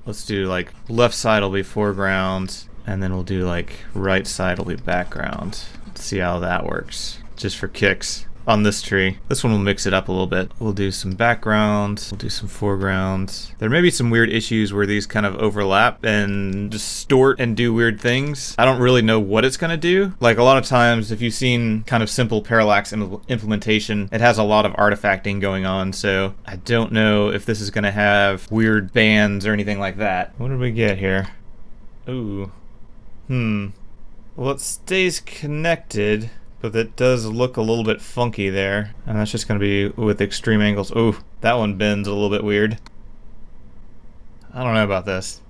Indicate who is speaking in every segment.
Speaker 1: Let's do like left side will be foreground, and then we'll do like right side will be background. Let's see how that works, just for kicks. On this tree. This one will mix it up a little bit. We'll do some background, we'll do some foreground. There may be some weird issues where these kind of overlap and distort and do weird things. I don't really know what it's gonna do. Like a lot of times, if you've seen kind of simple parallax implementation, it has a lot of artifacting going on, so I don't know if this is gonna have weird bands or anything like that. What did we get here? Ooh. Well, it stays connected, but it does look a little bit funky there. And that's just going to be with extreme angles. Oh, that one bends a little bit weird. I don't know about this.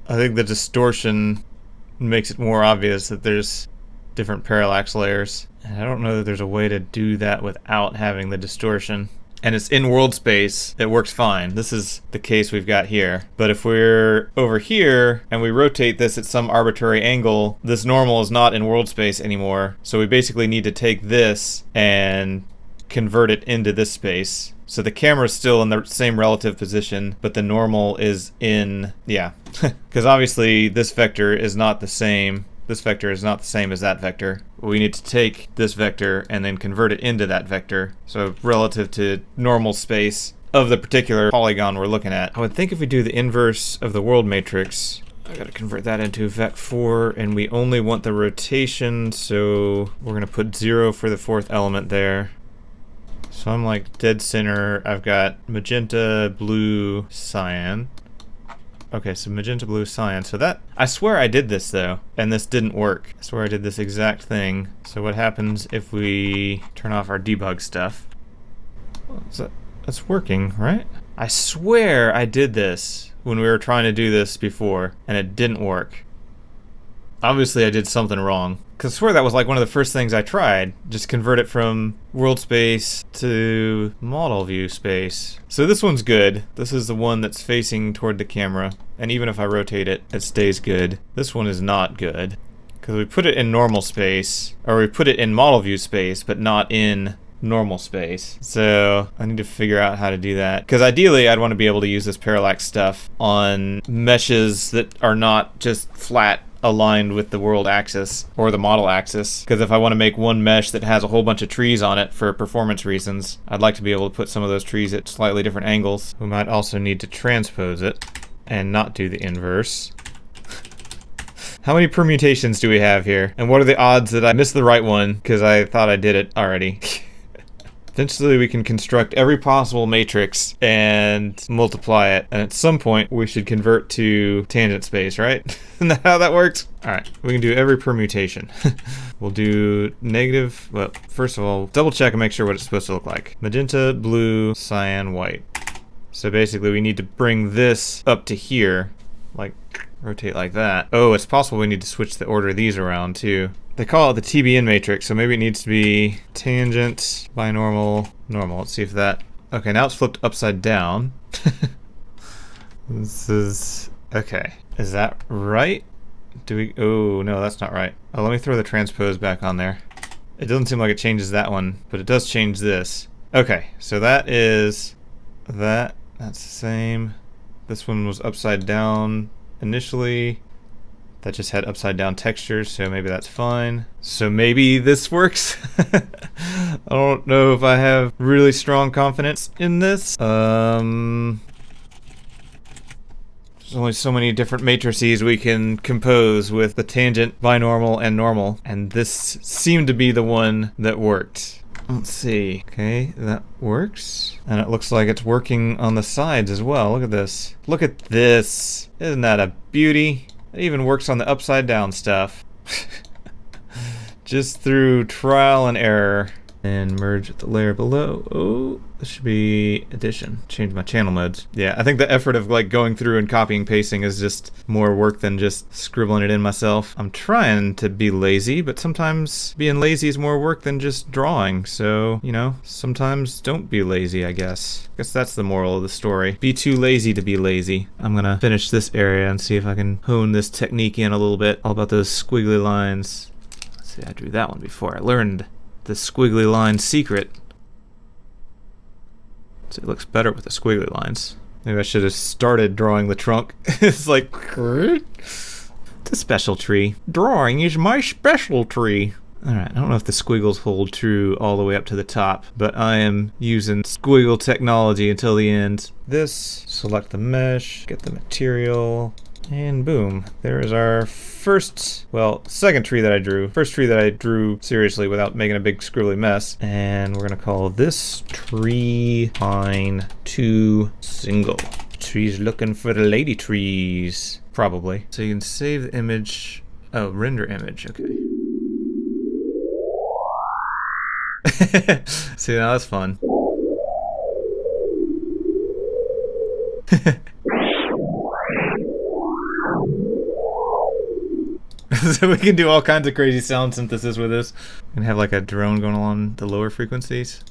Speaker 1: I think the distortion makes it more obvious that there's different parallax layers. And I don't know that there's a way to do that without having the distortion. And it's in world space, it works fine. This is the case we've got here. But if we're over here and we rotate this at some arbitrary angle, this normal is not in world space anymore. So we basically need to take this and convert it into this space. So the camera's still in the same relative position, but the normal is in, yeah. Because obviously this vector is not the same. This vector is not the same as that vector. We need to take this vector and then convert it into that vector. So relative to normal space of the particular polygon we're looking at. I would think if we do the inverse of the world matrix, I gotta convert that into vec4, and we only want the rotation, so we're gonna put 0 for the fourth element there. So I'm like dead center. I've got magenta, blue, cyan. Okay, so magenta, blue, cyan. So that, I swear I did this though, and this didn't work. I swear I did this exact thing. So what happens if we turn off our debug stuff? That's working, right? I swear I did this when we were trying to do this before, and it didn't work. Obviously I did something wrong. Because I swear that was like one of the first things I tried. Just convert it from world space to model view space. So this one's good. This is the one that's facing toward the camera. And even if I rotate it, it stays good. This one is not good. Because we put it in normal space, or we put it in model view space, but not in normal space. So I need to figure out how to do that. Because ideally I'd want to be able to use this parallax stuff on meshes that are not just flat aligned with the world axis or the model axis, because if I want to make one mesh that has a whole bunch of trees on it for performance reasons, I'd like to be able to put some of those trees at slightly different angles. We might also need to transpose it and not do the inverse. How many permutations do we have here? And what are the odds that I missed the right one because I thought I did it already? Eventually we can construct every possible matrix and multiply it, and at some point we should convert to tangent space, right? Isn't that how that works? Alright, we can do every permutation. We'll do negative, well, first of all, double check and make sure what it's supposed to look like. Magenta, blue, cyan, white. So basically we need to bring this up to here, like rotate like that. Oh, it's possible we need to switch the order of these around too. They call it the TBN matrix, so maybe it needs to be tangent, binormal, normal. Let's see if that... Okay, now it's flipped upside down. This is... Okay. Is that right? Do we... Oh, no, that's not right. Oh, let me throw the transpose back on there. It doesn't seem like it changes that one, but it does change this. Okay, so that is... That's the same. This one was upside down initially. That just had upside down textures, so maybe that's fine. So maybe this works. I don't know if I have really strong confidence in this. There's only so many different matrices we can compose with the tangent, binormal, and normal. And this seemed to be the one that worked. Let's see. Okay, that works. And it looks like it's working on the sides as well. Look at this. Look at this. Isn't that a beauty? It even works on the upside down stuff. Just through trial and error. And merge with the layer below. Oh, this should be addition. Change my channel modes. Yeah, I think the effort of like going through and copying pasting is just more work than just scribbling it in myself. I'm trying to be lazy, but sometimes being lazy is more work than just drawing. So, you know, sometimes don't be lazy, I guess. I guess that's the moral of the story. Be too lazy to be lazy. I'm gonna finish this area and see if I can hone this technique in a little bit. All about those squiggly lines. Let's see, I drew that one before. I learned the squiggly line secret. So it looks better with the squiggly lines. Maybe I should have started drawing the trunk. It's like, the special tree. Drawing is my special tree. Alright, I don't know if the squiggles hold true all the way up to the top, but I am using squiggle technology until the end. This, select the mesh, get the material, and boom. There is our first, well, second tree that I drew. First tree that I drew seriously without making a big scribbly mess. And we're gonna call this tree pine 2 single. Trees looking for the lady trees. Probably. So you can save the image. Oh, render image, okay. See, now that's fun. So we can do all kinds of crazy sound synthesis with this. And have like a drone going along the lower frequencies.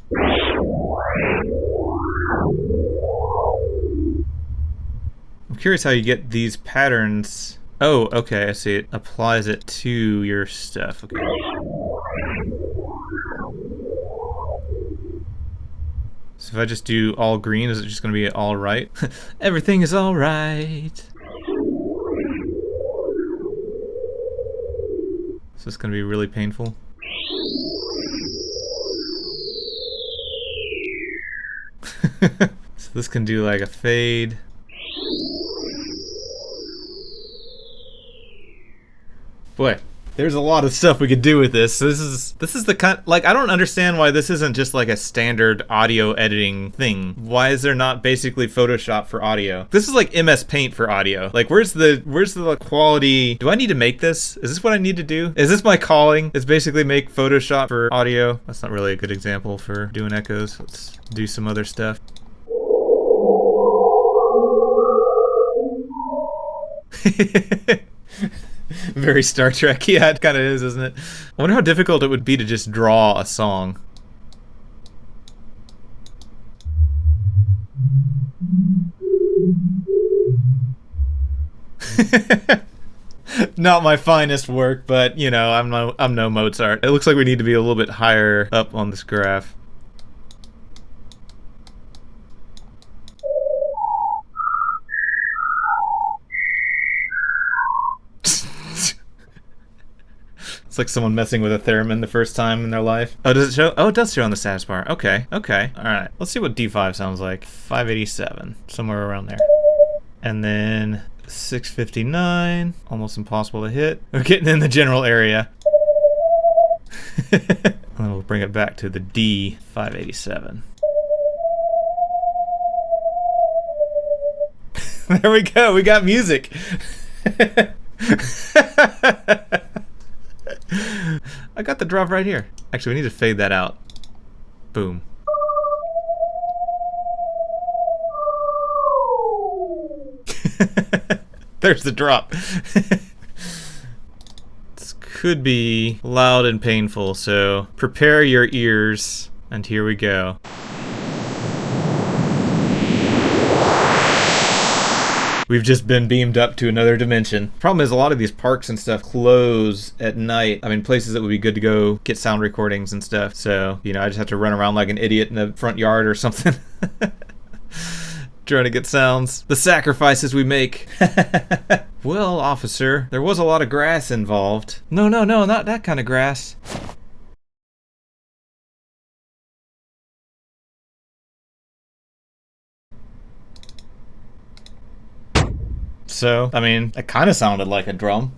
Speaker 1: I'm curious how you get these patterns. Oh, okay, I see it. Applies it to your stuff. Okay. So if I just do all green, is it just going to be all right? Everything is all right. So it's going to be really painful. So this can do like a fade. Boy, there's a lot of stuff we could do with this. This is the kind, like, I don't understand why this isn't just like a standard audio editing thing. Why is there not basically Photoshop for audio? This is like MS Paint for audio. Like, where's the quality? Do I need to make this? Is this what I need to do? Is this my calling? Is basically make Photoshop for audio? That's not really a good example for doing echoes. Let's do some other stuff. Very Star Trek. Yeah, it kind of is, isn't it? I wonder how difficult it would be to just draw a song. Not my finest work, but you know, I'm no Mozart. It looks like we need to be a little bit higher up on this graph. It's like someone messing with a theremin the first time in their life. Oh, does it show? Oh, it does show on the status bar. Okay, okay. All right. Let's see what D5 sounds like. 587, somewhere around there. And then 659, almost impossible to hit. We're getting in the general area. And then we'll bring it back to the D 587. There we go. We got music. I got the drop right here. Actually, we need to fade that out. Boom. There's the drop. This could be loud and painful, so prepare your ears, and here we go. We've just been beamed up to another dimension. Problem is, a lot of these parks and stuff close at night. I mean, places that would be good to go get sound recordings and stuff. So, you know, I just have to run around like an idiot in the front yard or something. Trying to get sounds. The sacrifices we make. Well, officer, there was a lot of grass involved. No, not that kind of grass. So, I mean, it kind of sounded like a drum.